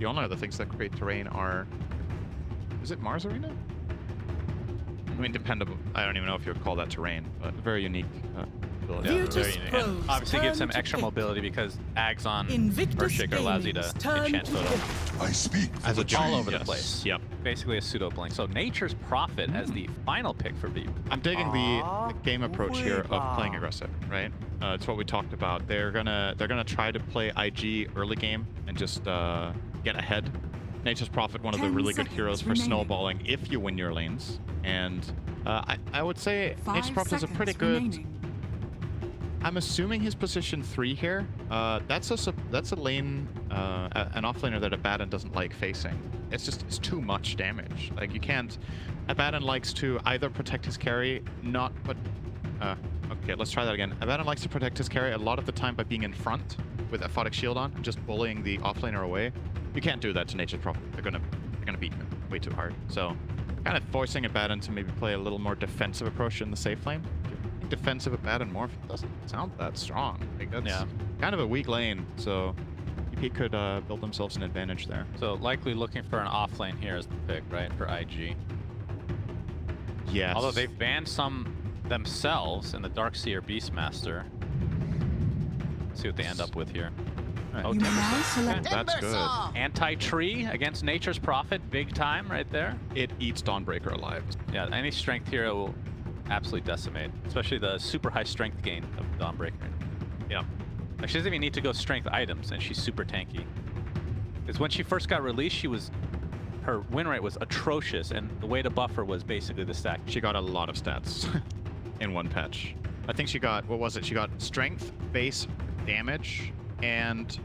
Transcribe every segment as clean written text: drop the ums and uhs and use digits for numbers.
The only other things that create terrain are... Is it Mars Arena? I mean, dependable. I don't even know if you would call that terrain, but very unique ability. Yeah, very unique. And obviously gives him extra mobility because Ags on Earthshaker allows you to enchant photo. I speak as a all over the place. Yep. Basically a pseudo blink. So Nature's Prophet as the final pick for Veep. I'm digging the game approach here of playing aggressive, right? It's what we talked about. They're gonna try to play IG early game and just get ahead. Nature's Prophet, one of the really good heroes for snowballing if you win your lanes. And I would say Nature's Prophet is a pretty good... I'm assuming his position 3 here. That's a lane, an offlaner that Abaddon doesn't like facing. It's too much damage. Like you can't... Abaddon likes to either protect his carry, okay, let's try that again. Abaddon likes to protect his carry a lot of the time by being in front with Aphotic Shield on and just bullying the offlaner away. You can't do that to Nature's Prophet. They're gonna beat him way too hard. So, kind of forcing Abaddon to maybe play a little more defensive approach in the safe lane. Defensive Abaddon Morph doesn't sound that strong. Like that's kind of a weak lane, so EP could build themselves an advantage there. So likely looking for an off lane here as the pick, right, for IG. Yes. Although they've banned some themselves in the Darkseer Beastmaster. Let's see what they end up with here. Right. Oh, Timbersaw. Okay, that's good. Anti-tree against Nature's Prophet, big time right there. It eats Dawnbreaker alive. Yeah, any strength hero will absolutely decimate, especially the super high strength gain of Dawnbreaker. Yeah. Like, she doesn't even need to go strength items, and she's super tanky. Because when she first got released, her win rate was atrocious, and the way to buff her was basically the stack. She got a lot of stats in one patch. I think she got, what was it? She got strength, base, damage, and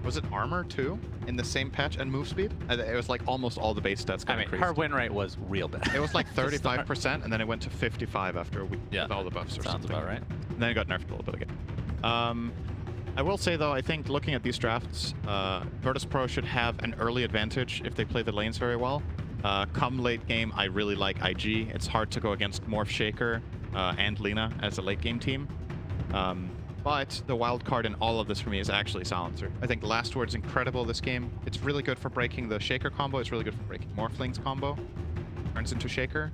was it armor too in the same patch, and move speed? It was like almost all the base stats got increased. Her win rate was real bad. It was like 35%, and then it went to 55 after a week with all the buffs or Sounds something. about right. And then it got nerfed a little bit again. I will say though, I think looking at these drafts, Virtus.pro should have an early advantage if they play the lanes very well. Come late game, I really like IG. It's hard to go against Morph Shaker and Lina as a late game team. But the wild card in all of this for me is actually Silencer. I think Last Word's incredible this game. It's really good for breaking the Shaker combo. It's really good for breaking Morphling's combo. Turns into Shaker.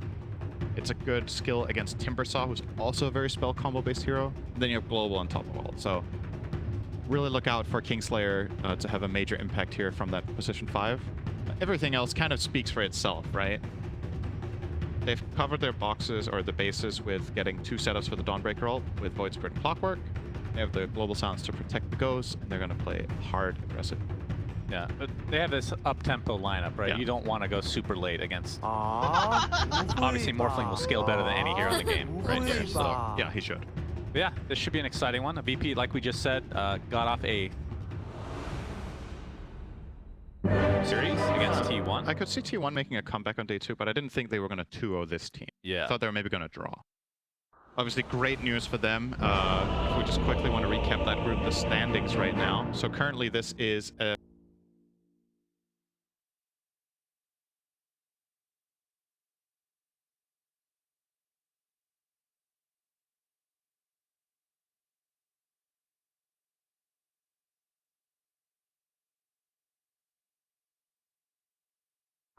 It's a good skill against Timbersaw, who's also a very spell combo-based hero. And then you have Global on top of all. So really look out for Kingslayer to have a major impact here from that position 5. Everything else kind of speaks for itself, right? They've covered their boxes or the bases with getting 2 setups for the Dawnbreaker ult with Void Spirit and Clockwork. They have the Global Silence to protect the Ghost, and they're going to play hard, aggressive. Yeah, but they have this up-tempo lineup, right? Yeah. You don't want to go super late against... Obviously, Morphling will scale better than any hero in the game right here, so... Yeah, he should. But yeah, this should be an exciting one. A VP, like we just said, got off a series against T1. I could see T1 making a comeback on day 2, but I didn't think they were going to 2-0 this team. Yeah. I thought they were maybe going to draw. Obviously, great news for them. If we just quickly want to recap that group, the standings right now. So currently this is a...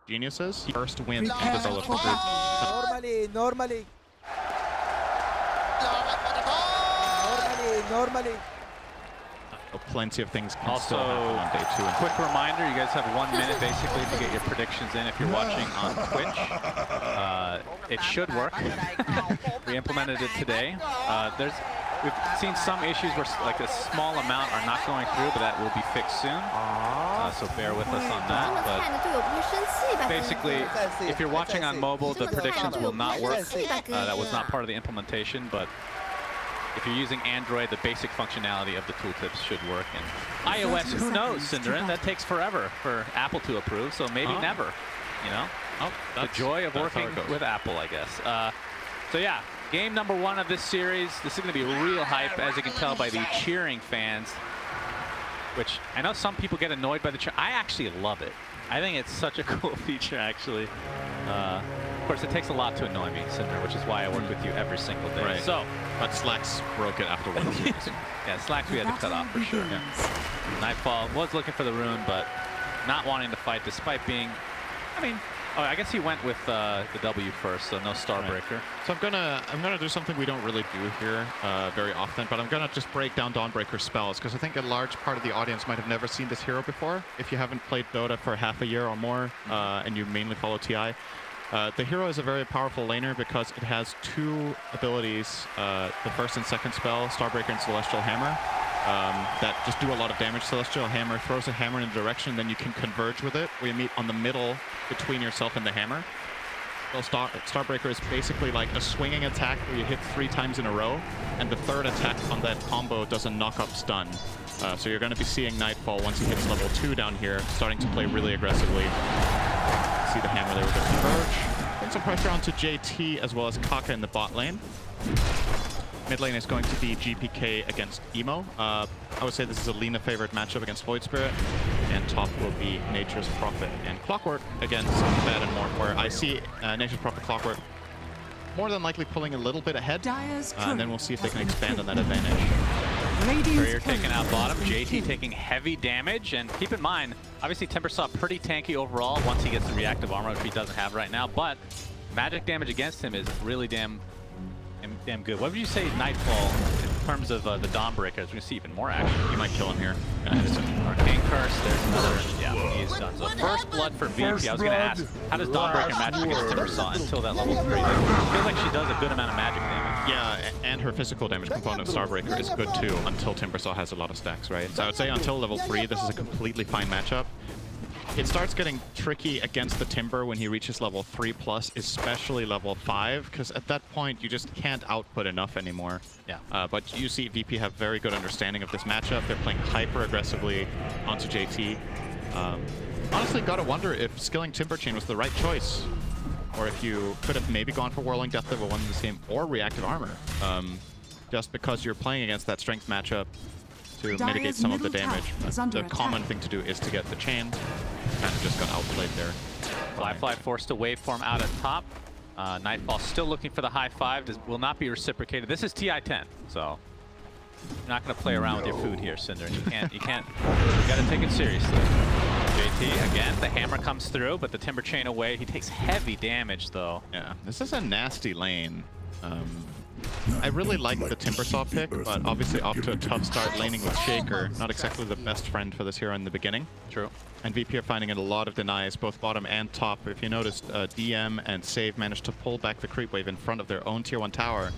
Geniuses. First win of the development group. Normally. Plenty of things can Also, still happen on day 2. And quick reminder, you guys have 1 minute basically to get your predictions in if you're watching on Twitch. It should work. We implemented it today. We've seen some issues where like a small amount are not going through, but that will be fixed soon. So bear with us on that. But basically, if you're watching on mobile, the predictions will not work. That was not part of the implementation, but if you're using Android, the basic functionality of the tooltips should work. And iOS, who knows, Cinderin? That takes forever for Apple to approve, so maybe never, you know? The joy of working with Apple, I guess. So yeah, game number 1 of this series. This is going to be real hype, as you can tell by the cheering fans, which I know some people get annoyed by the cheer. I actually love it. I think it's such a cool feature, actually. Of course, it takes a lot to annoy me, Cinder, which is why I work with you every single day. Right. So, but Slacks broke it after 1 season. yeah, Slacks we had to cut off for sure. Yeah. Nightfall was looking for the rune, but not wanting to fight despite being, I mean, oh, I guess he went with the W first, so no Starbreaker. Right. So I'm gonna do something we don't really do here very often, but I'm gonna just break down Dawnbreaker's spells because I think a large part of the audience might have never seen this hero before. If you haven't played Dota for half a year or more, and you mainly follow TI, the hero is a very powerful laner because it has two abilities: the first and second spell, Starbreaker and Celestial Hammer. That just do a lot of damage. Celestial Hammer throws a hammer in a direction, then you can converge with it, where you meet on the middle between yourself and the hammer. So Starbreaker is basically like a swinging attack where you hit 3 times in a row, and the third attack on that combo does a knock-up stun. So you're going to be seeing Nightfall once he hits level 2 down here, starting to play really aggressively. See the hammer there with the converge. Putting some pressure onto JT as well as Kaka in the bot lane. Mid lane is going to be GPK against Emo. I would say this is a Lina favored matchup against Void Spirit. And top will be Nature's Prophet and Clockwork against Bad and Morph, where I see Nature's Prophet Clockwork more than likely pulling a little bit ahead. And then we'll see if they can expand on that advantage. Courier taking out bottom, JT taking heavy damage. And keep in mind, obviously Timbersaw pretty tanky overall once he gets the reactive armor, which he doesn't have right now. But magic damage against him is really damn good. What would you say Nightfall in terms of the Dawnbreaker? We're going to see even more action. You might kill him here. Arcane Curse, there's another, yeah, he's done. So first blood for VP. I was going to ask, how does Dawnbreaker match up against Timbersaw until that level 3? It feels like she does a good amount of magic damage. Yeah, and her physical damage component of Starbreaker is good too, until Timbersaw has a lot of stacks, right? So I would say until level 3, this is a completely fine matchup. It starts getting tricky against the Timber when he reaches level 3+, especially level 5, because at that point you just can't output enough anymore. Yeah. But you see VP have very good understanding of this matchup. They're playing hyper aggressively onto JT. Honestly, gotta wonder if skilling Timber Chain was the right choice, or if you could have maybe gone for Whirling Death level 1 in this game, or Reactive Armor, just because you're playing against that strength matchup to mitigate some of the damage. The common thing to do is to get the chain. Kind of just got outplayed there. Fly forced to waveform out at top. Nightfall still looking for the high 5. This will not be reciprocated. This is TI-10, so you're not going to play around with your food here, Cinder. You can't. You got to take it seriously. JT again. The hammer comes through, but the Timber Chain away. He takes heavy damage though. Yeah, this is a nasty lane. I really like the Timbersaw pick, but obviously off to a tough start laning with Shaker. Not exactly the best friend for this hero in the beginning. True. And VP are finding it a lot of denies, both bottom and top. If you noticed, DM and Save managed to pull back the creep wave in front of their own tier 1 tower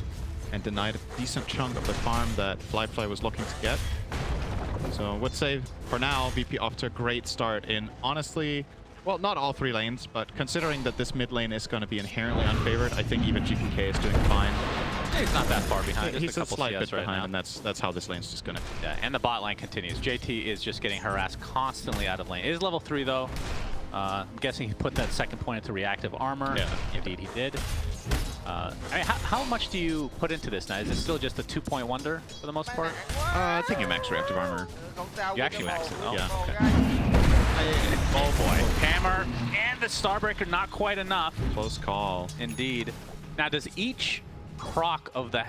and denied a decent chunk of the farm that Fly was looking to get. So would say, for now, VP off to a great start in, honestly, well, not all 3 lanes, but considering that this mid lane is going to be inherently unfavored, I think even GPK is doing fine. He's not that far behind. He's a slight bit right behind, now. and that's how this lane's just gonna. Yeah, and the bot line continues. JT is just getting harassed constantly out of lane. It is level 3 though. I'm guessing he put that second point into reactive armor. Yeah, indeed he did. I mean, how much do you put into this now? Is it still just a 2-point wonder for the most part? I think you max reactive armor. You actually max it. Oh, yeah. Okay. Oh boy, hammer and the Starbreaker not quite enough. Close call. Indeed. Now, does each proc of the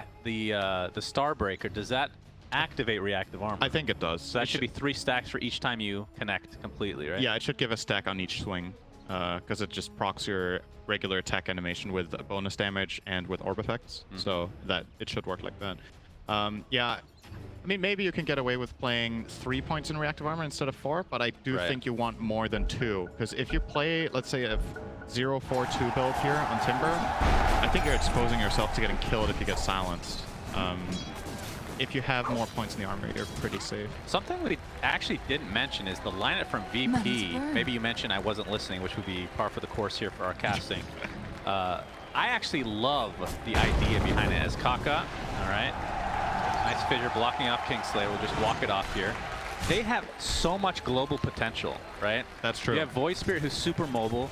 Starbreaker, does that activate reactive armor? I think it does. So that should be 3 stacks for each time you connect completely, right? Yeah, it should give a stack on each swing, because it just procs your regular attack animation with bonus damage and with orb effects. So that it should work like that. Yeah, I mean, maybe you can get away with playing 3 points in reactive armor instead of 4, but I do think you want more than 2, because if you play, let's say, a 0-4-2 build here on Timber, I think you're exposing yourself to getting killed if you get silenced. If you have more points in the armor, you're pretty safe. Something we actually didn't mention is the lineup from VP. Maybe you mentioned I wasn't listening, which would be par for the course here for our casting. I actually love the idea behind it as Kaka. All right. Nice fissure blocking off Kingslayer. We'll just walk it off here. They have so much global potential, right? That's true. You have Void Spirit, who's super mobile.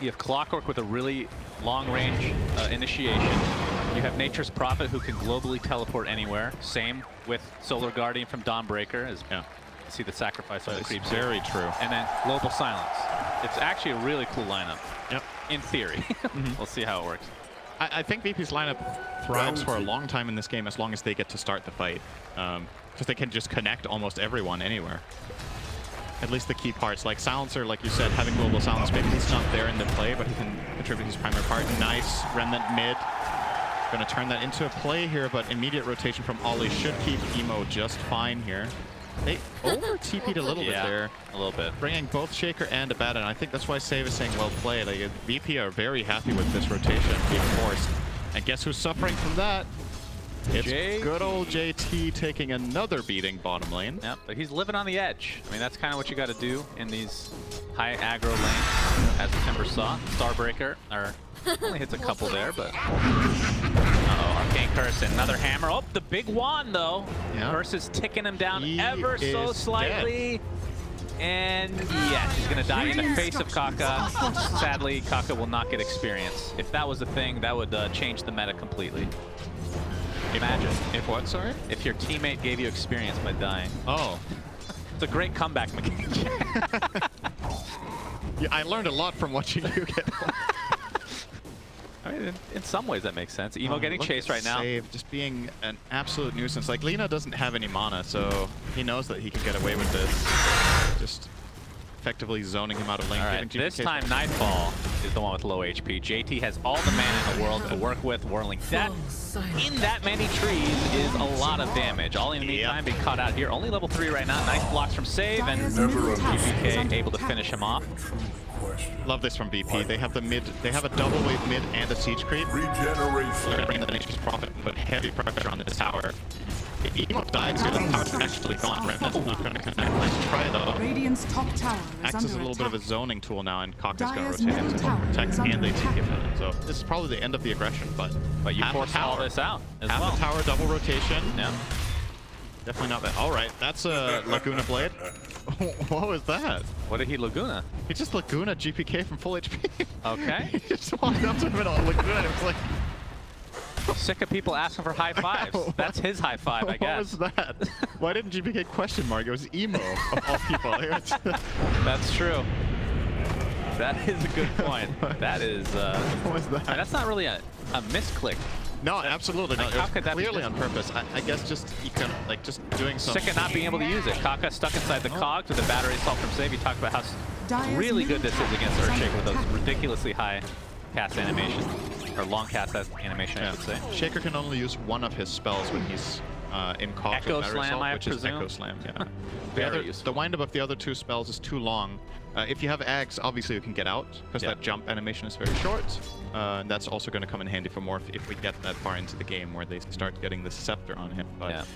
You have Clockwork with a really long-range initiation. You have Nature's Prophet, who can globally teleport anywhere. Same with Solar Guardian from Dawnbreaker. As see the sacrifice of the creeps. Very true. And then Global Silence. It's actually a really cool lineup. Yep. In theory. We'll see how it works. I think VP's lineup thrives for a long time in this game as long as they get to start the fight. Because they can just connect almost everyone anywhere. at least the key parts. Like Silencer, like you said, having global silence, maybe he's not there in the play, but he can contribute his primary part. Nice Remnant mid. Gonna turn that into a play here, but immediate rotation from Ollie should keep Emo just fine here. They over-TP'd a little bit there. A little bit. Bringing both Shaker and Abaddon. I think that's why Save is saying well played. Like, VP are very happy with this rotation being forced. And guess who's suffering from that? It's good old JT taking another beating bottom lane. Yep, but he's living on the edge. I mean, that's kind of what you got to do in these high aggro lanes, as Timber saw. Starbreaker, or only hits a couple there, but... Uh-oh, Arcane Curse, another hammer. Oh, the big wand, though. Yeah. Curse is ticking him down He ever so is slightly. And yes, he's going to die in the face of Kaka. Sadly, Kaka will not get experience. If that was a thing, that would change the meta completely. Imagine. If what, sorry? If your teammate gave you experience by dying. Oh. It's a great comeback mechanic. Yeah, I learned a lot from watching you get... I mean, in some ways that makes sense. Emo getting chased right now. Save, just being an absolute nuisance. Like, Lina doesn't have any mana, so he knows that he can get away with this. Just effectively zoning him out of lane. All right, this time Nightfall is the one with low HP. JT has all the mana in the world to work with, whirling. That, in that many trees, is a lot of damage. All in the meantime, being caught out here. Only level 3 right now. Nice blocks from Save, and GPK able to finish him off. Love this from VP. They have the mid. They have a double wave mid and a siege creep. Regeneration. They're gonna bring the Nature's Prophet and put heavy pressure on this tower. If Emo dies here, the tower's actually gone. Remnant's not gonna connect. Nice try though. Radiant's top tower is Acts as a under little bit of a attack. zoning tool now, and Kaka's gonna Dire's rotate middle into tower protect is and under they TP attack. it. So this is probably the end of the aggression, but you half force a all tower. this out as Half well. a tower, double rotation. Yeah. Definitely not bad. All right, that's a Laguna Blade. What was that? What did he Laguna? He just Laguna GPK from full HP. Okay. He just walked up to him and all Laguna. It was like, Sick of people asking for high fives. That's his high five, I guess. what was that? Why didn't GPK question mark? It was Emo of all people. That's true. That is a good point. That is. What was that? That's not really a misclick. No, absolutely not. Like, It how was could that be clearly on purpose. I guess just like just doing something. Sick of not being able to use it. Kaka stuck inside the cogs with the battery assault from Save. You talked about how Dire's really good this is against Earthshake with those attack. ridiculously high cast animations. Or long cast animation, I should say. Shaker can only use one of his spells when he's in cogs Echo with battery Slam, assault, I which is presume? Echo Slam. Yeah. Very useful. The wind up of the other two spells is too long. If you have Ags, obviously you can get out because that jump animation is very short. And that's also going to come in handy for Morph if we get that far into the game where they start getting the Scepter on him. But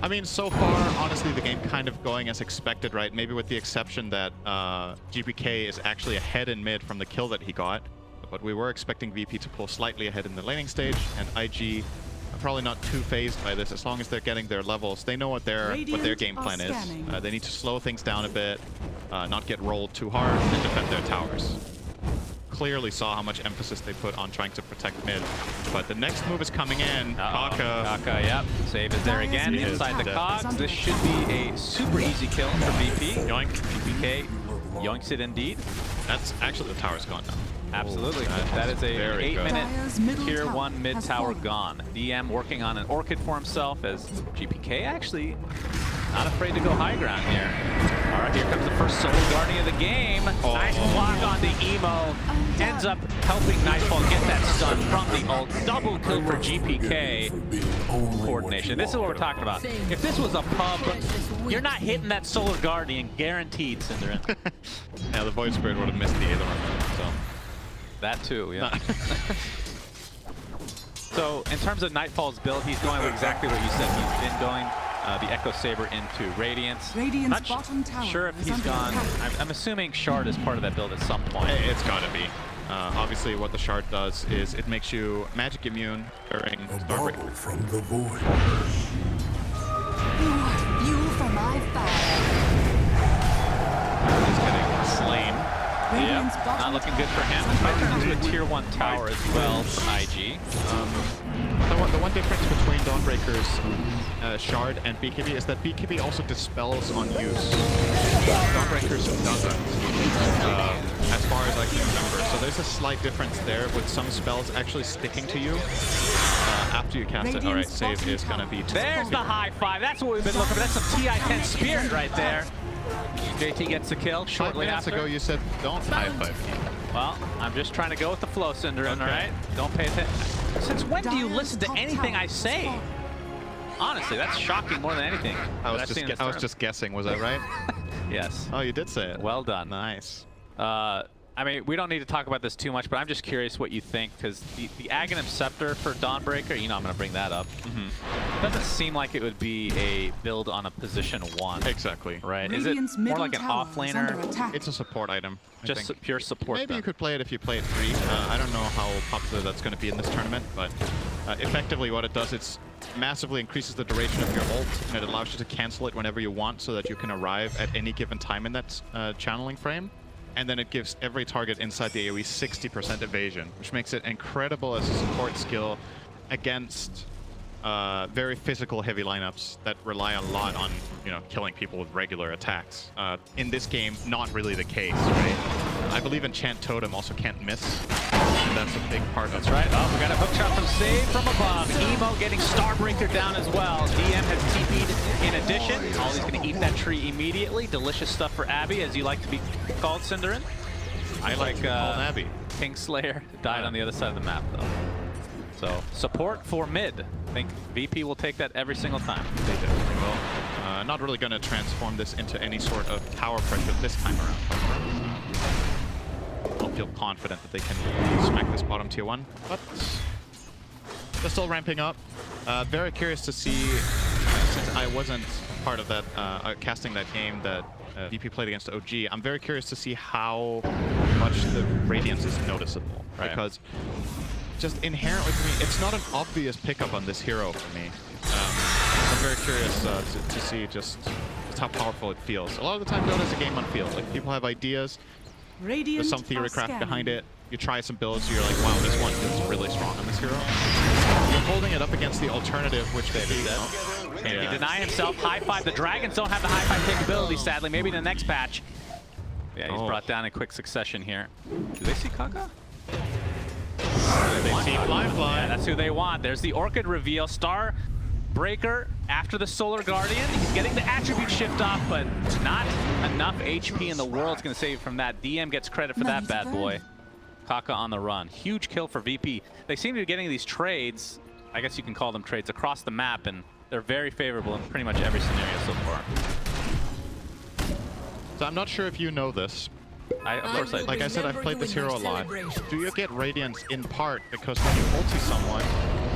I mean, so far, honestly, the game kind of going as expected, right? Maybe with the exception that GPK is actually ahead in mid from the kill that he got. But we were expecting VP to pull slightly ahead in the laning stage, and IG are probably not too phased by this as long as they're getting their levels. They know what their game plan is. They need to slow things down a bit, not get rolled too hard, and defend their towers. Clearly saw how much emphasis they put on trying to protect mid. But the next move is coming in. Kaka, yep. Save is there again inside the cogs. This should be a super easy kill for VP. Yoink. GPK yoinks it indeed. That's actually the tower's gone now. Absolutely. That is a very 8-minute good. tier Tower 1 mid has tower fallen. gone. DM working on an Orchid for himself as GPK actually not afraid to go high ground here. All right, here comes the first solo guardian of the game. Nice block on the Emo. Ends up helping Nightfall get that stun from the ult. Double kill for GPK. Coordination. This is what we're talking about. If this was a pub, you're not hitting that Solar Guardian, guaranteed, Synderen. Yeah, the Void Spirit would have missed the Aether on so. That too, yeah. So in terms of Nightfall's build, he's going exactly what you said he's been going. The Echo Saber into Radiance. Radiant's Not bottom tower sure if is he's under gone. attack. I'm assuming Shard is part of that build at some point. It's gotta be. Obviously, what the Shard does is it makes you magic immune during A Starbreaker. bubble from the void. You for my fire. He's getting slain. Radiant's Not bottom looking good for him. This might turn into a tier 1 tower as well for IG. The one difference between Dawnbreaker's Shard and BKB is that BKB also dispels on use. Dawnbreaker's doesn't, as far as I can remember. So there's a slight difference there with some spells actually sticking to you after you cast it. All right, save is gonna be. There's the high five. That's what we've been looking for. That's some TI-10 spirit right there. JT gets the kill 5 shortly minutes after. ago you said don't high five me. Well, I'm just trying to go with the flow, Cinderin, Okay. all right? Don't pay attention. Since when do you Dire's listen to top anything tower I is say? falling. Honestly, that's shocking more than anything. I that I've seen in this was just guessing, was that right? tournament. Yes. Oh, you did say it. Well done. Nice. I mean, we don't need to talk about this too much, but I'm just curious what you think, because the Aghanim Scepter for Dawnbreaker, you know I'm going to bring that up. Doesn't seem like it would be a build on a position 1. Exactly. Right? Is it Radiant's more middle like an tower is under offlaner? attack. It's a support item. I Just think. pure support Maybe then. you could play it if you play it free. I don't know how popular that's going to be in this tournament, but effectively what it does, it's massively increases the duration of your ult, and it allows you to cancel it whenever you want so that you can arrive at any given time in that channeling frame. And then it gives every target inside the AoE 60% evasion, which makes it incredible as a support skill against very physical heavy lineups that rely a lot on, you know, killing people with regular attacks. In this game, not really the case, right? I believe Enchant Totem also can't miss, and that's a big part of it. That's right. Oh, we got a hook shot from Save from above. Emo getting Starbreaker down as well. DM has TP'd in addition. Ollie's going to eat that tree immediately. Delicious stuff for Abby, as you like to be called, Cinderin. I like to be called Abby. Kingslayer died on the other side of the map, though. So, support for mid. I think VP will take that every single time. They definitely will. Not really going to transform this into any sort of tower pressure this time around. I don't feel confident that they can smack this bottom tier 1, but they're still ramping up. Very curious to see, since I wasn't part of that, casting that game that VP played against OG, I'm very curious to see how much the Radiance is noticeable. Right. Because just inherently for me, it's not an obvious pickup on this hero for me. I'm very curious to see just how powerful it feels. A lot of the time, Dota's a game on field. Like, people have ideas, there's some theory craft behind it. You try some builds, you're like, wow, this one is really strong on this hero. You're holding it up against the alternative, which maybe Can he deny himself? High five. The Dragons don't have the high five capability, sadly. Maybe in the next patch. Yeah, he's brought down in quick succession here. Do they see Kaka? They see Fly. Yeah, that's who they want. There's the Orchid reveal. Starbreaker after the Solar Guardian. He's getting the attribute shift off, but not enough HP in the world's going to save from that. DM gets credit for that bad boy. Kaka on the run. Huge kill for VP. They seem to be getting these trades, I guess you can call them trades, across the map, and they're very favorable in pretty much every scenario so far. So I'm not sure if you know this. Of course, Like I said, I've played this hero a lot. Do you get Radiance in part because when you ulti someone,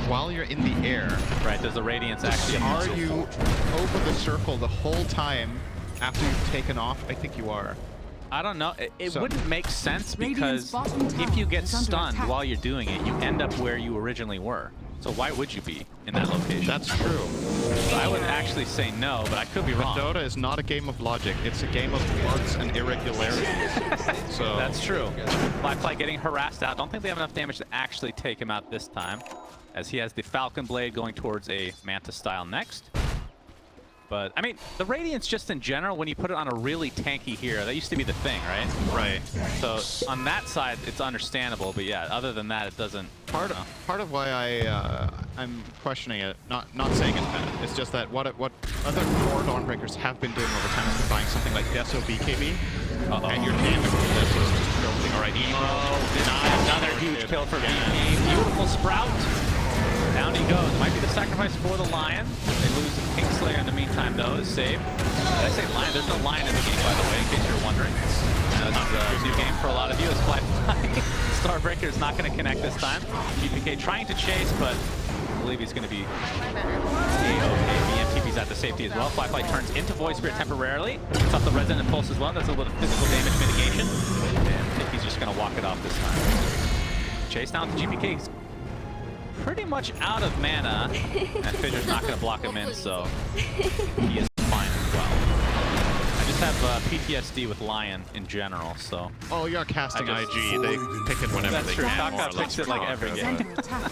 while you're in the air, right, does the Radiance actually... are you over the circle the whole time after you've taken off? I think you are. I don't know. It So- wouldn't make sense Radiant's because bottom tower if you get is under stunned attack. while you're doing it, you end up where you originally were. So why would you be in that location? That's true. So I would actually say no, but I could be wrong. Dota is not a game of logic. It's a game of bugs and irregularities. So That's true. Fly getting harassed out. Don't think they have enough damage to actually take him out this time, as he has the Falcon Blade going towards a Manta style next. But, I mean, the Radiance just in general, when you put it on a really tanky hero, that used to be the thing, right? right. So on that side, it's understandable, but yeah, other than that, it doesn't... Part of why I'm questioning it, not saying it's bad, it's just that what other core Dawnbreakers have been doing over time is been buying something like Deso BKB, and your damage with Deso is just building. All right, Emo, Another huge kill for VP. Beautiful Sprout. Down he goes. Might be the sacrifice for the Lion. They lose Kingslayer in the meantime, though, is saved. Did I say Lion? There's no Lion in the game, by the way, in case you're wondering. That's a new game for a lot of you. It's Fly. Starbreaker is not going to connect this time. GPK trying to chase, but I believe he's going to be okay. BMTP's at the safety as well. Fly turns into Void Spirit temporarily. Gets off the Resonant Pulse as well. That's a little physical damage mitigation. And I think he's just going to walk it off this time. Chase down to GPK. He's pretty much out of mana. And Fissure's not going to block him in, so he is fine as well. I just have PTSD with Lion in general, so... Oh, you're casting IG. They pick it whenever That's they true. can. Kaka more or picks less. it like every Is game. under attack.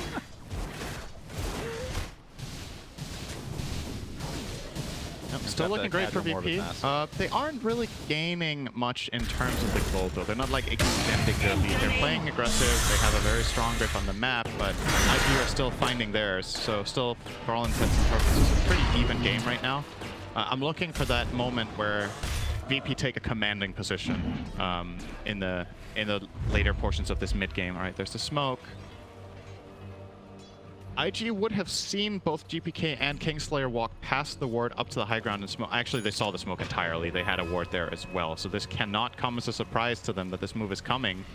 Still looking great for Casual VP. Morbid They aren't really gaining much in terms of the gold, though. They're not like extending their lead. They're playing aggressive. They have a very strong grip on the map, but IG are still finding theirs. So still, for all intents and purposes, a pretty even game right now. I'm looking for that moment where VP take a commanding position in the later portions of this mid game. All right, there's the smoke. IG would have seen both GPK and Kingslayer walk past the ward up to the high ground and smoke. Actually, they saw the smoke entirely. They had a ward there as well. So this cannot come as a surprise to them that this move is coming.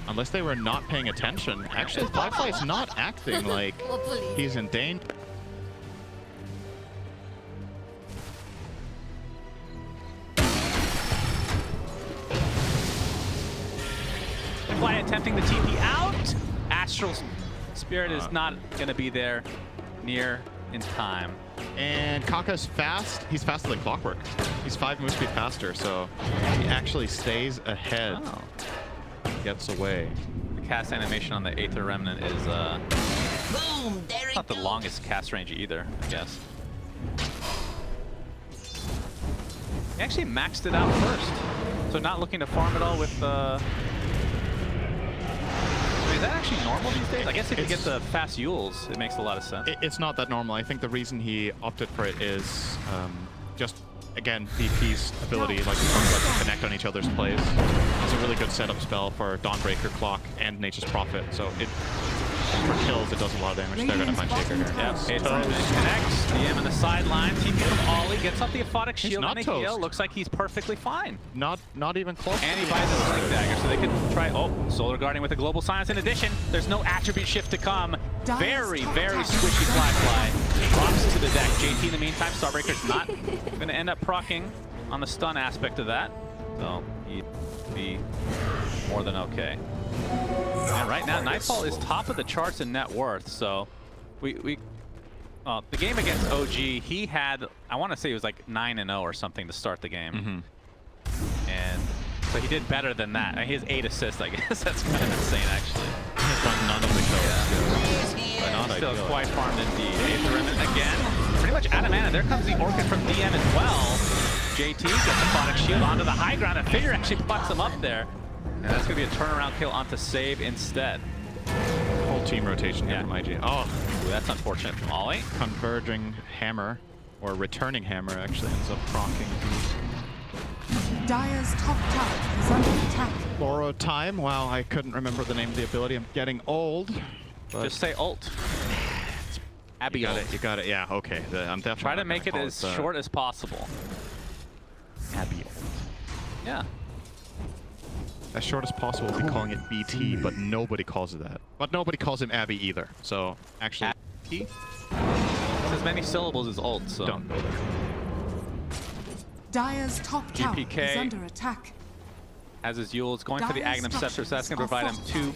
Unless they were not paying attention. Actually, Firefly's not acting like he's in danger. Fly attempting the TP out. Astral Spirit is not going to be there near in time. And Kaka's fast. He's faster than clockwork. He's 5 move speed faster, so he actually stays ahead. Oh. Gets away. The cast animation on the Aether Remnant is Boom, there it not the goes. longest cast range either, I guess. He actually maxed it out first. So not looking to farm at all with is that actually normal these days? I guess if you get the fast Yules, it makes a lot of sense. It's not that normal. I think the reason he opted for it is just, again, VP's ability, like we talked about, to connect on each other's plays. It's a really good setup spell for Dawnbreaker, Clock, and Nature's Prophet. So it, for kills, it does a lot of damage. They're going to find Shaker here. Yep, Aether Remnant connects. DM in the sideline. TP from Ollie gets up the Aphotic He's Shield not on the heel. toast. Looks like he's perfectly fine. Not even close. And he buys a Blink Dagger, so they could try. Oh, Solar Guardian with a Global Silence in addition. There's no attribute shift to come. Very, very squishy Fly. Rocks to the deck. JT in the meantime, Starbreaker's not going to end up proccing on the stun aspect of that. So he'd be more than okay. And right now, Nightfall is top of the charts in net worth. So the game against OG, he had, I want to say it was like 9-0 or something to start the game. And so he did better than that. He has 8 assists, I guess. That's kind of insane, actually. He's done none of the kills. But not Still ideal. quite farmed indeed. Aether Remnant again. Pretty much out of mana. There comes the Orchid from DM as well. JT gets the Aphotic Shield onto the high ground, and Figure actually puts him up there. And that's going to be a turnaround kill onto Save instead. Whole team rotation here from IG. Oh, Ooh, that's unfortunate from Ollie. converging hammer, or returning hammer, actually ends up proccing. Dire's top tower is under attack. Borrow time. Wow, I couldn't remember the name of the ability. I'm getting old. But Just say ult. Abby you got ult. it. You got it. Yeah. Okay. I'm definitely Try not to make it gonna as call short as possible. Abby ult. Yeah. As short as possible, we'll be calling it BT, but nobody calls it that. But nobody calls him Abby either. So actually, Abby? It's as many syllables as ult, so. don't go there. Dire's top tower GPK. is under attack. As his Yule's going for the Dire's Agnum Scepter, so that's going to provide him 2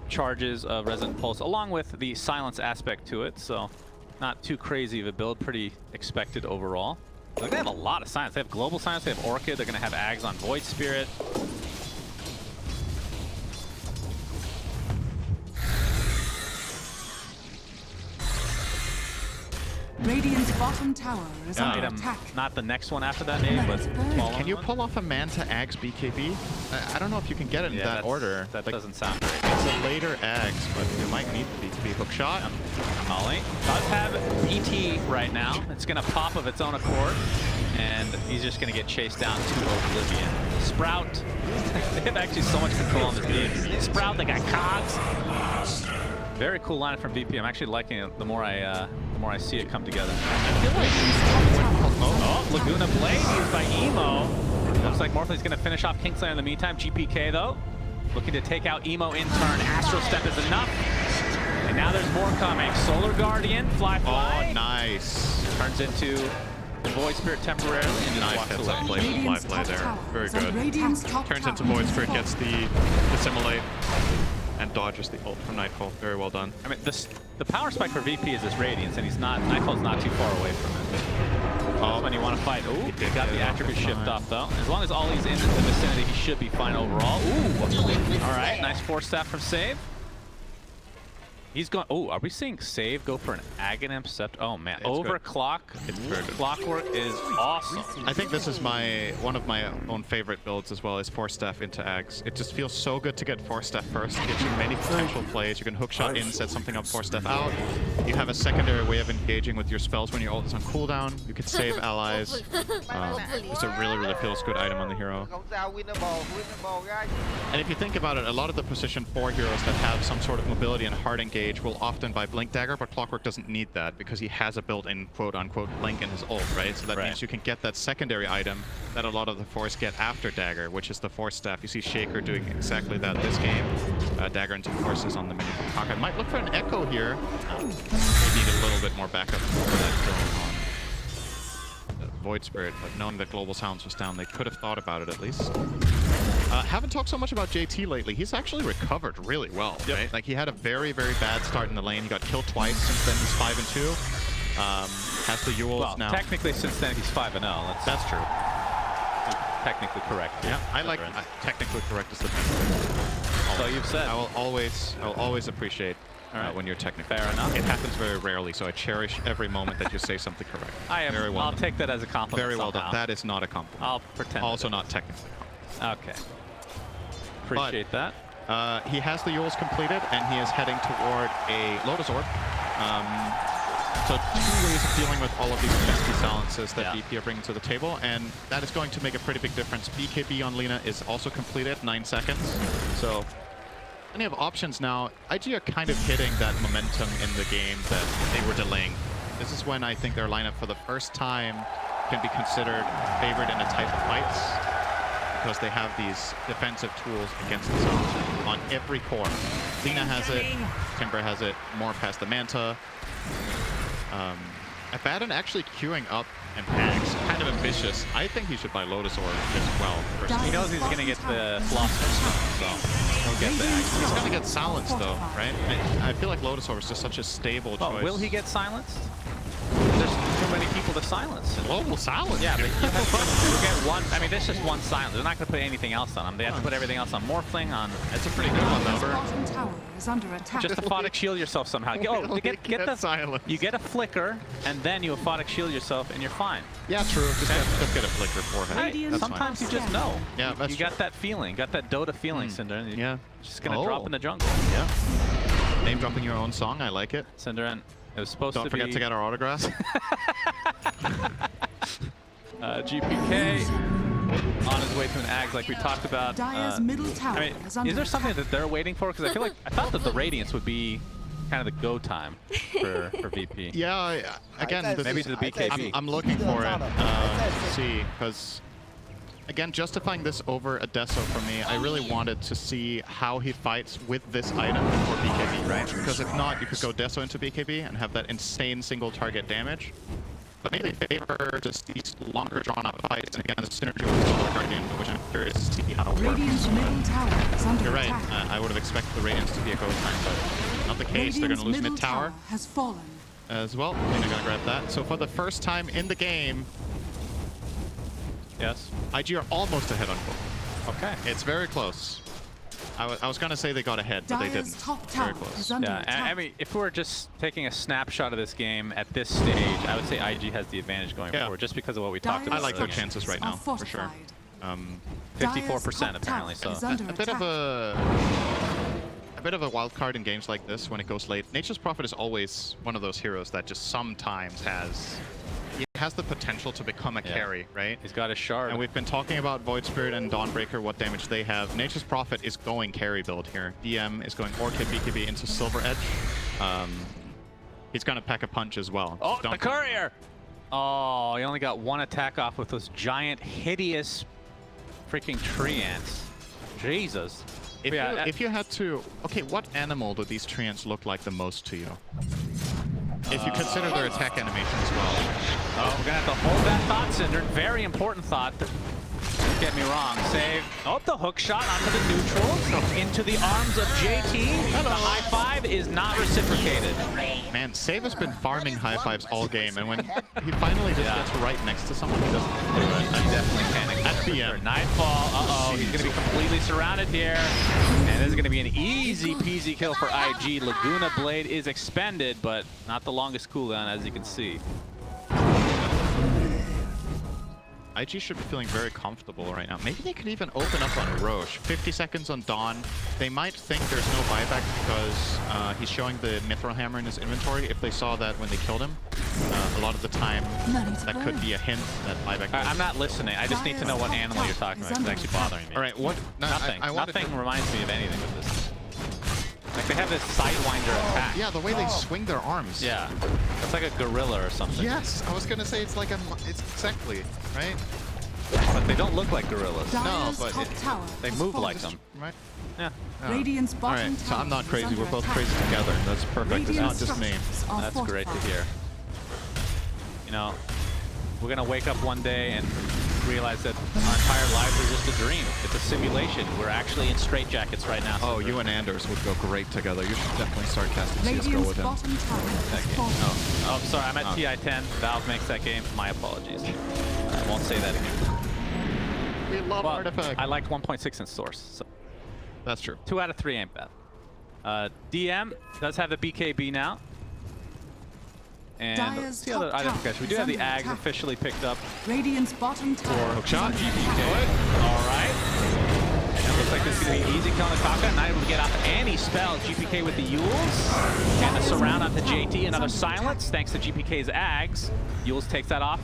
charges of Resonant Pulse, along with the silence aspect to it, so not too crazy of a build, pretty expected overall. Like, they have a lot of silence. They have Global Silence, they have Orchid, they're going to have Ags on Void Spirit. Radiant's bottom tower is under Item, attack. not the next one after that name, but following Can you one. pull off a Manta Ags BKB? I don't know if you can get it in Yeah, that that's- order. That Like, doesn't sound great. it's a later Ags, but you might need the BKB hook shot. Ollie does have ET right now. It's going to pop of its own accord, and he's just going to get chased down to oblivion. Sprout, they have actually so much control on this team. Sprout, they got Cogs. Very cool lineup from VP. I'm actually liking it the more I see it come together. Oh, Laguna Blade used by Emo. Looks like Morphley's going to finish off Kingslayer in the meantime. GPK, though, looking to take out Emo in turn. Astral Step is enough. And now there's more coming. Solar Guardian, Fly. Oh, nice. Turns into the Void Spirit temporarily and just Nice walks heads away. up play from Radiant's Fly top there. tower Very is under good. Radiant's top Turns tower into Void is Spirit, falling. gets the Assimilate, and dodges the ult from Nightfall. Very well done. I mean, the power spike for VP is his Radiance, and he's not. Nightfall's not too far away from it. That's when you want to fight. Ooh, he did got get the it off attribute in shift time. off, though. As long as Ollie's in the vicinity, he should be fine overall. Ooh, all right, nice force staff from Save. He's going. Oh, are we seeing save go for an Aghanim Scepter? Oh man, It's overclock. It's very good. Clockwork is awesome. I think this is one of my own favorite builds as well, is Force Staff into Ags. It just feels so good to get Force Staff first. It gives you many potential plays. You can hookshot in, set something up, Force Staff out. You have a secondary way of engaging with your spells when your ult is on cooldown. You could save allies. It's a really feels good item on the hero. And if you think about it, a lot of the position 4 heroes that have some sort of mobility and hard engage will often buy Blink Dagger, but Clockwork doesn't need that because he has a built-in quote-unquote Blink in his ult, right? So that means you can get that secondary item that a lot of the Force get after Dagger, which is the Force Staff. You see Shaker doing exactly that this game. Dagger into Forces on the mini from Kaka. Might look for an Echo here. They need a little bit more backup for that going on. Void Spirit, but knowing that Global Silence was down, they could have thought about it at least. Haven't talked so much about JT lately. He's actually recovered really well, right? Like, he had a very bad start in the lane. He got killed twice. Since then, he's 5-2. Has the Yules now. Technically, since then, he's 5-0. That's true. Technically correct. Yeah, I like technically correct is the best. So you've said. I will always appreciate when you're technically fair enough. It happens very rarely, so I cherish every moment that you say something correct. I'll take that as a compliment. Very well somehow. done. That is not a compliment. I'll pretend. Also not technically. Okay. Appreciate that. He has the Yules completed, and he is heading toward a Lotus Orb. So 2 ways of dealing with all of these pesky silences that BP are bringing to the table, and that is going to make a pretty big difference. BKB on Lina is also completed, 9 seconds. So plenty of options now. IG are kind of hitting that momentum in the game that they were delaying. This is when I think their lineup for the first time can be considered favored in a type of fights, because they have these defensive tools against the zone on every core. Lina has it, Timber has it, Morph has the Manta. Abaddon actually queuing up and Ags, kind of ambitious. I think he should buy Lotus Orb as well. He knows he's going to get the Philosopher's Stone, so he'll get the Ags. He's going to get silenced though, right? I feel like Lotus Orb is just such a stable choice. Will he get silenced? There's too many people to silence. Global silence. Yeah, but you get one. I mean, there's just one silence. They're not going to put anything else on them. They have to put everything else on Morphling, on. That's a pretty good one, though. Bottom tower is under attack. Just aphotic shield yourself somehow. You get the silence. You get a flicker, and then you aphotic shield yourself, and you're fine. Yeah, true. Just get a flicker forehead. Right. Sometimes you just know. Yeah, that's you got that feeling, got that Dota feeling, Cinder. And you're just gonna drop in the jungle. Yeah. Name dropping your own song, I like it. Cinder, and it was supposed Don't to forget be. to get our autographs. GPK on his way to an Ags, like we talked about. Dire's middle tower is there something that they're waiting for? Because I thought that the Radiance would be kind of the go time for VP. Yeah, again, maybe to the BKB. I'm looking for it to see, because again, justifying this over a Deso for me, I really wanted to see how he fights with this item for BKB, right? Because if not, you could go Deso into BKB and have that insane single target damage. But maybe they favor just these longer drawn-out fights, and again, the synergy with the Solar Guardian, which I'm curious to see how it works. Radiant's middle tower is under You're right. attack. I would have expected the Radiance to be a go time, but not the case. They're going to lose Radiant's mid-tower middle has fallen. as well. And they're going to grab that. So for the first time in the game, Yes. IG are almost ahead on gold. Okay. It's very close. I was going to say they got ahead, but they Dire's didn't. top Very tower close. is under Yeah, attack. I mean, if we're just taking a snapshot of this game at this stage, I would say IG has the advantage going forward, just because of what we talked about. I like their earlier. chances right now, for sure. 54% apparently, so. A bit of a wild card in games like this when it goes late. Nature's Prophet is always one of those heroes that just sometimes has the potential to become a carry, right? He's got a shard. And we've been talking about Void Spirit and Dawnbreaker, what damage they have. Nature's Prophet is going carry build here. DM is going Orchid BKB into Silver Edge. He's going to pack a punch as well. Oh, the courier! Oh, he only got one attack off with those giant, hideous freaking tree ants. Jesus. If you had to... Okay, what animal do these tree ants look like the most to you? If you consider their attack animation as well. Oh, we're going to have to hold that thought, Cinder. Very important thought. Don't get me wrong. Save. Oh, the hook shot onto the neutral. Into the arms of JT. The high five is not reciprocated. Man, Save has been farming high fives all game, and when he finally just gets right next to someone, he doesn't do it. He definitely panicked. At BM. Nightfall. Uh-oh. He's going to be completely surrounded here. And this is going to be an easy peasy kill for IG. Laguna Blade is expended, but not the longest cooldown, as you can see. IG should be feeling very comfortable right now. Maybe they could even open up on Roche. 50 seconds on Dawn. They might think there's no buyback because he's showing the Mithril Hammer in his inventory. If they saw that when they killed him, a lot of the time that could be a hint that buyback. I'm not listening. I just need to know what animal you're talking about. It's actually bothering me. All right, what? No, Nothing. Nothing to... reminds me of anything with this. Like they have this sidewinder attack. Yeah, the way they swing their arms. Yeah, it's like a gorilla or something. Yes, I was gonna say it's like it's exactly right. But they don't look like gorillas. No, but they move like them. Right? Yeah. Radiant's bottom All right, so I'm not tower crazy. is We're both under crazy attack. together. That's perfect. It's not Radiant just me. structures are That's great to fortified. hear. You know, we're gonna wake up one day and realize that our entire lives are just a dream. It's a simulation. We're actually in straitjackets right now. Oh, you and Anders would go great together. You should definitely start casting CSGO Radiant's with him. bottom tower that is game. fortified. Oh, sorry. I'm at TI-10. Valve makes that game. My apologies. I won't say that again. We love Well, Artifact. I liked 1.6 in Source. So That's true. 2 out of 3 ain't bad. DM does have the BKB now. And Dyer's the other top item, tower guys. We do is have the under Ags attack. officially picked up Radiant's bottom for tower hook is shot. under GPK. attack. All right. And it looks like this is going to be easy killing the Kaka. Not able to get off any spells. GPK with the Yules. And the surround onto JT. Another silence thanks to GPK's Ags. Yules takes that off.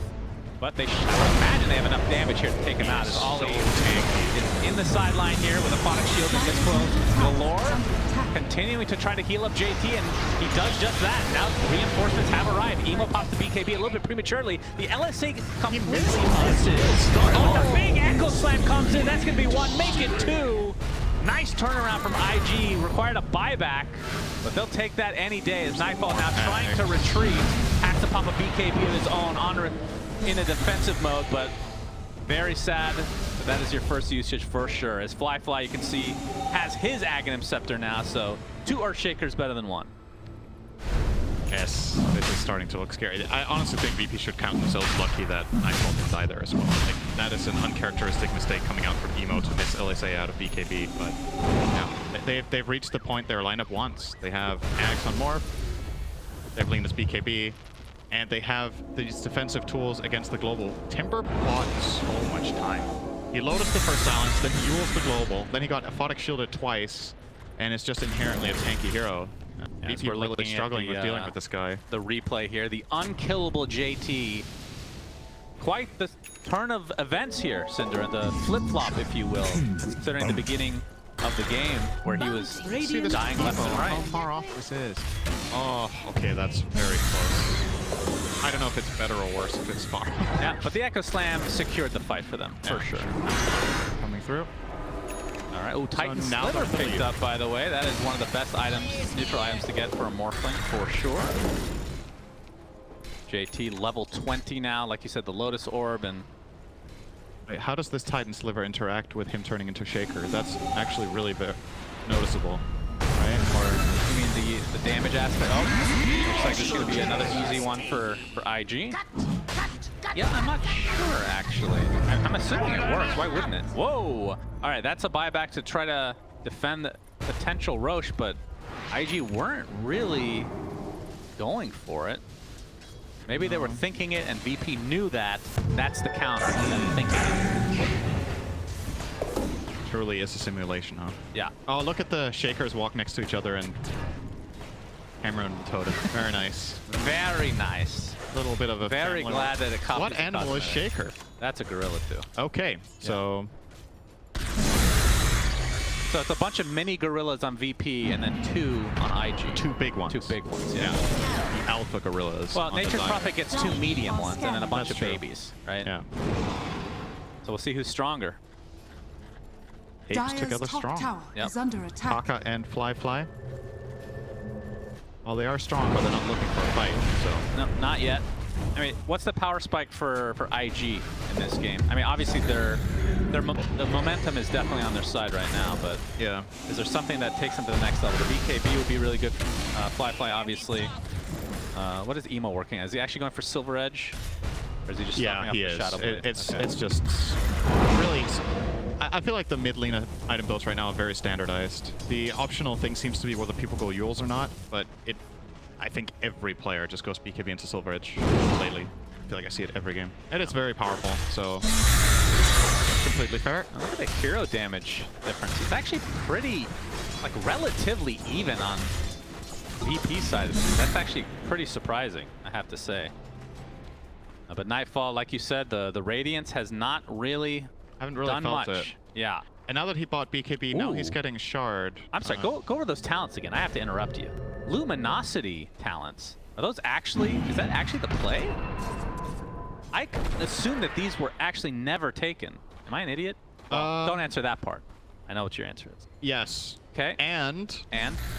But I would imagine they have enough damage here to take him out. It's all is in the sideline here with a Phonic Shield and Misclose galore. Continuing to try to heal up JT, and he does just that. Now reinforcements have arrived. Emo pops the BKB a little bit prematurely. The LSA completely misses. Oh, the big Echo Slam comes in. That's going to be 1. Make it 2. Nice turnaround from IG. Required a buyback, but they'll take that any day as Nightfall now trying to retreat. Has to pop a BKB of his own in a defensive mode, but very sad. But that is your first usage for sure. As Fly, you can see, has his Aghanim Scepter now, so 2 Earthshakers better than 1. Yes, this is starting to look scary. I honestly think VP should count themselves lucky that Nightfall didn't die there as well. Like, that is an uncharacteristic mistake coming out from Emo to miss LSA out of BKB, but yeah, they've reached the point their lineup wants. They have Ags on Morph, they've leaned this BKB, and they have these defensive tools against the global. Timber bought so much time. He loaded the first silence, then he Yules the global, then he got Aphotic shielded twice, and it's just inherently a tanky hero. VP we're really looking at struggling the, with dealing with this guy. The replay here, the unkillable JT. Quite the turn of events here, Cinder, the flip-flop, if you will, considering the beginning of the game where he was dying left and How right. far off this is. Oh, okay, that's very close. I don't know if it's better or worse if it's far. Yeah, but the Echo Slam secured the fight for them, for sure. Coming through. All right, oh, Titan now Sliver they're picked up, by the way. That is one of the best items, neutral items to get for a Morphling, for sure. JT level 20 now, like you said, the Lotus Orb, and Wait, how does this Titan Sliver interact with him turning into Shaker? That's actually really noticeable, right? Or you mean the damage aspect? Oh, looks like this is going to be another easy one for IG. Yeah, I'm not sure, actually. I'm assuming it works. Why wouldn't it? Whoa! All right, that's a buyback to try to defend the potential Roche, but IG weren't really going for it. Maybe they were thinking it, and VP knew that. That's the counter, and then thinking it. truly is a simulation, huh? Yeah. Oh, look at the Shakers walk next to each other and hammer and totem. Very nice. Very nice. A little bit of a Very family. glad that it copies. What animal is custom. Shaker? That's a gorilla, too. Okay, so So it's a bunch of mini gorillas on VP and then 2 on IG. 2 big ones. 2 big ones, yeah. The alpha gorillas. Well, on the Nature's side. Prophet gets 2 medium ones and then a bunch That's of true. babies, right? Yeah. So we'll see who's stronger. Apes Dyer's together top strong. tower Yep. is under attack. Kaka and Fly. Well, they are strong, but they're not looking for a fight, so. No, not yet. I mean, what's the power spike for IG in this game? I mean, obviously they're the momentum is definitely on their side right now, but Yeah. is there something that takes them to the next level? The BKB would be really good. Fly, obviously. What is Emo working at? Is he actually going for Silver Edge? Or is he just Yeah, stopping he up is. the Shadow Blade? It's just really. I feel like the mid lane item builds right now are very standardized. The optional thing seems to be whether people go Yules or not, but I think every player just goes BKB into Silver Edge lately. I feel like I see it every game, and it's very powerful. So completely fair. Now look at the hero damage difference. It's actually pretty, like, relatively even on VP side of things. That's actually pretty surprising, I have to say. But Nightfall, like you said, the Radiance has not really Haven't really done felt much. it. Yeah. And now that he bought BKB, now he's Ooh. getting Shard. I'm sorry, go over those talents again. I have to interrupt you. Luminosity talents. Are those actually, is that actually the play? I assume that these were actually never taken. Am I an idiot? Well, don't answer that part. I know what your answer is. Yes. Okay. And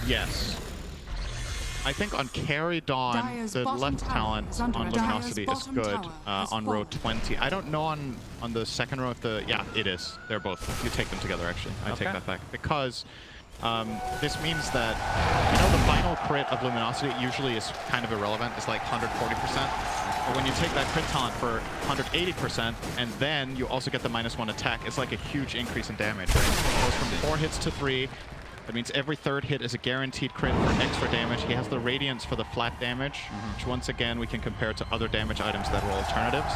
Yes. I think on Carry Dawn, Dire's the bottom left tower talent is under on attack. Luminosity Dire's is bottom good tower has on row fallen. 20. I don't know on the second row if the... Yeah, it is. They're both. You take them together, actually. I take Okay. that back. Because this means that, you know, the final crit of Luminosity usually is kind of irrelevant. It's like 140%. But when you take that crit talent for 180%, and then you also get the -1 attack, it's like a huge increase in damage, right? It goes from 4 hits to 3. That means every third hit is a guaranteed crit for extra damage. He has the Radiance for the flat damage, which once again we can compare to other damage items that were alternatives.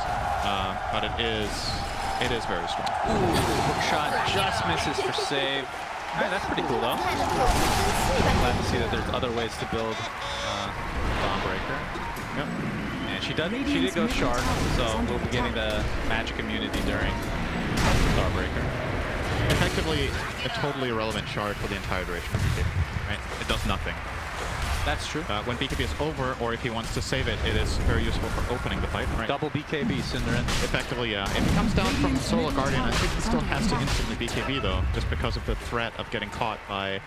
But it is very strong. Hook shot just misses for save. All right, that's pretty cool though. Glad to see that there's other ways to build Dawnbreaker. Yep. And she did go Shard, so we'll be getting the magic immunity during Dawnbreaker. Effectively, a totally irrelevant shard for the entire duration of BKB, right? It does nothing. That's true. When BKB is over, or if he wants to save it, it is very useful for opening the fight, right? Double BKB, Cinderin. Effectively, yeah. If he comes down from Solar Guardian, I think he still has to instantly BKB, though, just because of the threat of getting caught by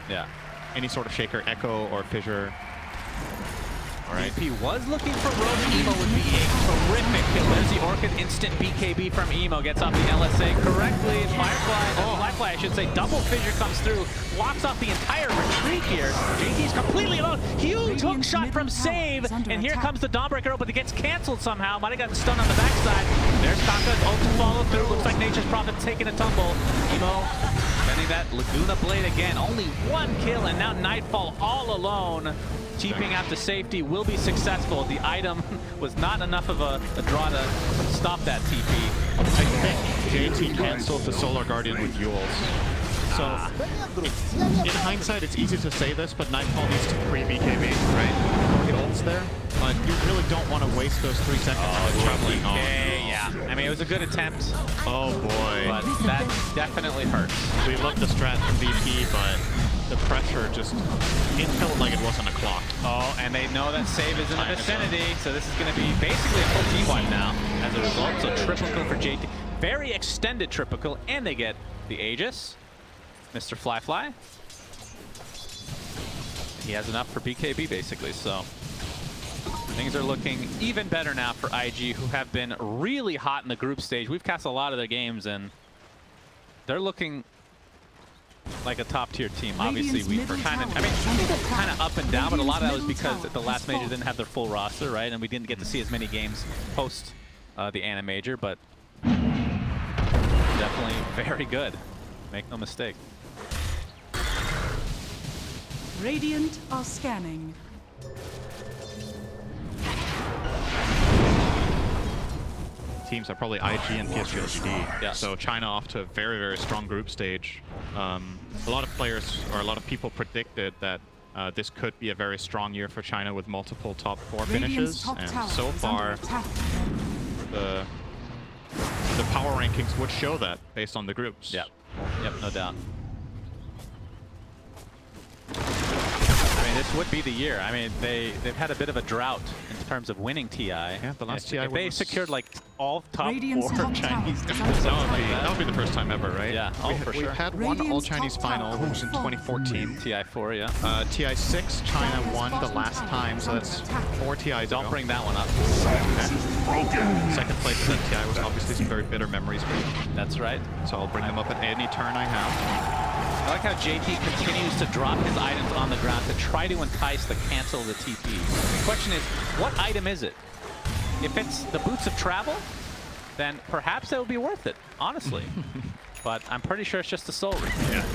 any sort of Shaker, Echo, or Fissure. All right. If he was looking for Rogue, Emo would be a terrific kill. There's the Orchid instant BKB from Emo. Gets off the LSA correctly. Firefly, I should say, double fissure comes through. Blocks off the entire retreat here. JT's completely alone. Huge hook shot from Save. And here comes the Dawnbreaker, but it gets canceled somehow. Might have gotten stunned on the backside. There's Kaka's ult to follow through. Looks like Nature's Prophet's taking a tumble. Emo spending that Laguna Blade again. Only one kill, and now Nightfall all alone. Keeping out to safety will be successful. The item was not enough of a draw to stop that TP. I think JT canceled the Solar Guardian with Yules. So, in hindsight, it's easy to say this, but Nightfall needs to pre-BKB, right? It ults there, but you really don't want to waste those 3 seconds on traveling. Yeah. I mean, it was a good attempt. Oh boy. But that definitely hurts. We loved the strat from VP, but the pressure just, it felt like it wasn't a clock. Oh, and they know that Save is in the vicinity, so this is going to be basically a full team wipe now as a result. So triple kill for JT. Very extended triple kill, and they get the Aegis. Mr. Fly. He has enough for BKB, basically, so things are looking even better now for IG, who have been really hot in the group stage. We've cast a lot of their games, and they're looking like a top-tier team. Obviously, we were kind of up and down, but a lot of that was because the last major didn't have their full roster, right? And we didn't get to see as many games post the Ana major, but definitely very good. Make no mistake. Radiant are scanning. Teams are probably IG and PSG LGD. Yes. So China off to a very, very strong group stage. A lot of players, or a lot of people predicted that this could be a very strong year for China with multiple top 4 finishes. And so far, the power rankings would show that based on the groups. Yep, no doubt. I mean, this this would be the year. I mean, they've had a bit of a drought in terms of winning TI. Yeah, the last TI if they was... secured like all top Radiant's 4 top Chinese tower teams, is something under like attack. That would be the first time ever, right? Yeah, oh, for We've sure. had one Radiant's all-Chinese top final, tower which was in 2014. TI4, yeah. TI6, China won the last time, so that's 4 TIs Don't ago. bring that one up. Second place in that TI was obviously some very bitter memories for me. That's right. So I'll bring them up at any turn I have. I like how JT continues to drop his items on the ground to try to entice the cancel the TP. The question is, what item is it? If it's the Boots of Travel, then perhaps that would be worth it, honestly. But I'm pretty sure it's just the Soul Ring. Yeah.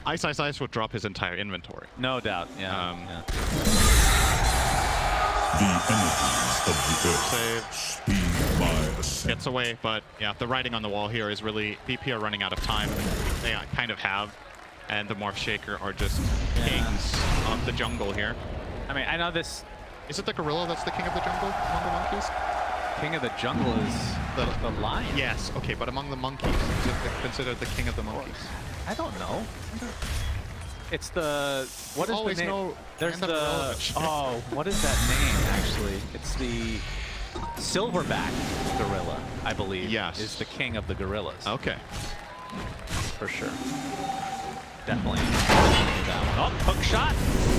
Ice would drop his entire inventory. No doubt, yeah. The energies of the earth Save. speed my ascent. Gets away, but yeah, the writing on the wall here is really BP are running out of time. They kind of have, and the Morph Shaker are just kings of the jungle here. I mean, I know this Is it the gorilla that's the king of the jungle among the monkeys? King of the Jungle is the lion. Yes, okay, but among the monkeys, is it considered the king of the monkeys? I don't know. It's the what is always the name? know There's random the relevant shit. oh, what is that name actually? It's the silverback gorilla, I believe. Yes. Is the king of the gorillas. Okay. For sure. Definitely. That one. Oh, hook shot.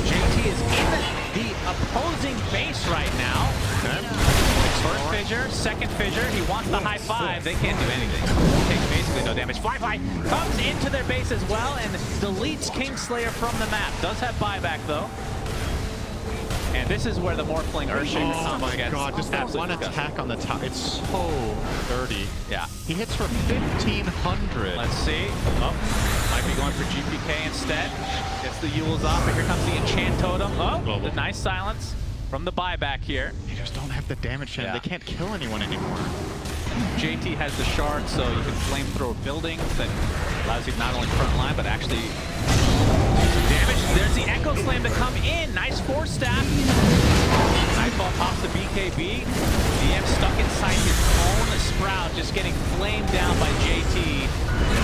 JT is in the opposing base right now. Okay. First fissure, second fissure. He wants the high five. They can't do anything. Takes basically no damage. Fly comes into their base as well and deletes Kingslayer from the map. Does have buyback though. And this is where the Morphling Earthshaker combo gets just that one absolutely disgusting. attack on the top. It's so dirty. Yeah. He hits for 1,500. Let's see. Oh, might be going for GPK instead. Gets the Yules off, but here comes the Enchant Totem. Oh, the nice silence from the buyback here. They just don't have the damage chain. Yeah. They can't kill anyone anymore. JT has the shard, so you can flamethrower buildings that allows you not only front line, but actually do some damage. There's the Echo Slam to come in. Nice force staff. Nightfall pops the BKB. DM stuck inside his own Sprout, just getting flamed down by JT.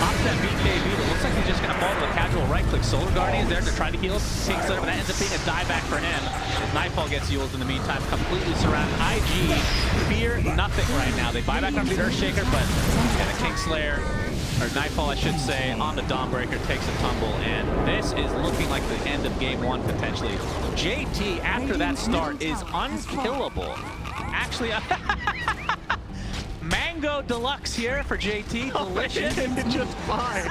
Pops that BKB, but looks like he's just going to fall to a casual right-click. Solar Guardian is there to try to heal Kingslayer, but that ends up being a dieback for him. As Nightfall gets Yules in the meantime, completely surrounded. IG fear nothing right now. They buy back on the Earthshaker, but the Kingslayer, or Nightfall I should say, on the Dawnbreaker takes a tumble, and this is looking like the end of game one potentially. JT, after that start, is unkillable. Actually, Mango Deluxe here for JT, delicious. Just fine.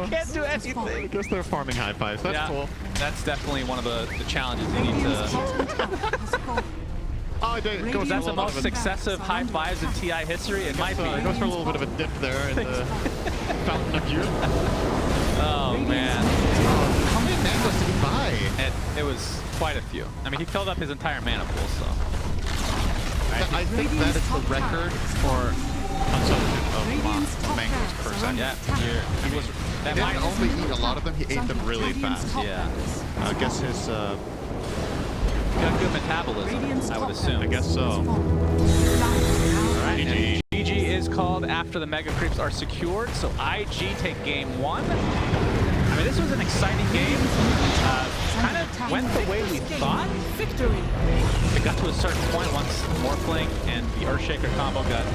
Can't do anything. Just they're farming high fives. That's cool. That's definitely one of the challenges you need to... Oh, it goes That's a the little most bit of successive high fives in TI history. It might be. It goes for a little bit of a dip there in the Fountain of Youth. Oh, man. How many mangoes did he buy? It was quite a few. I mean, he filled up his entire mana pool, so... I think that is the record for consumption of mangoes per second. Yeah, He was. He didn't only eat a lot of them; he ate them really fast. Yeah. I guess his. Got good metabolism, I would assume. I guess so. Alright, GG. GG is called after the Mega Creeps are secured, so IG take game one. I mean, this was an exciting game. Kind of went the way we thought. Victory. It got to a certain point once Morphling and the Earthshaker combo got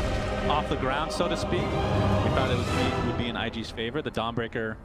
off the ground, so to speak. We thought it would be in IG's favor. The Dawnbreaker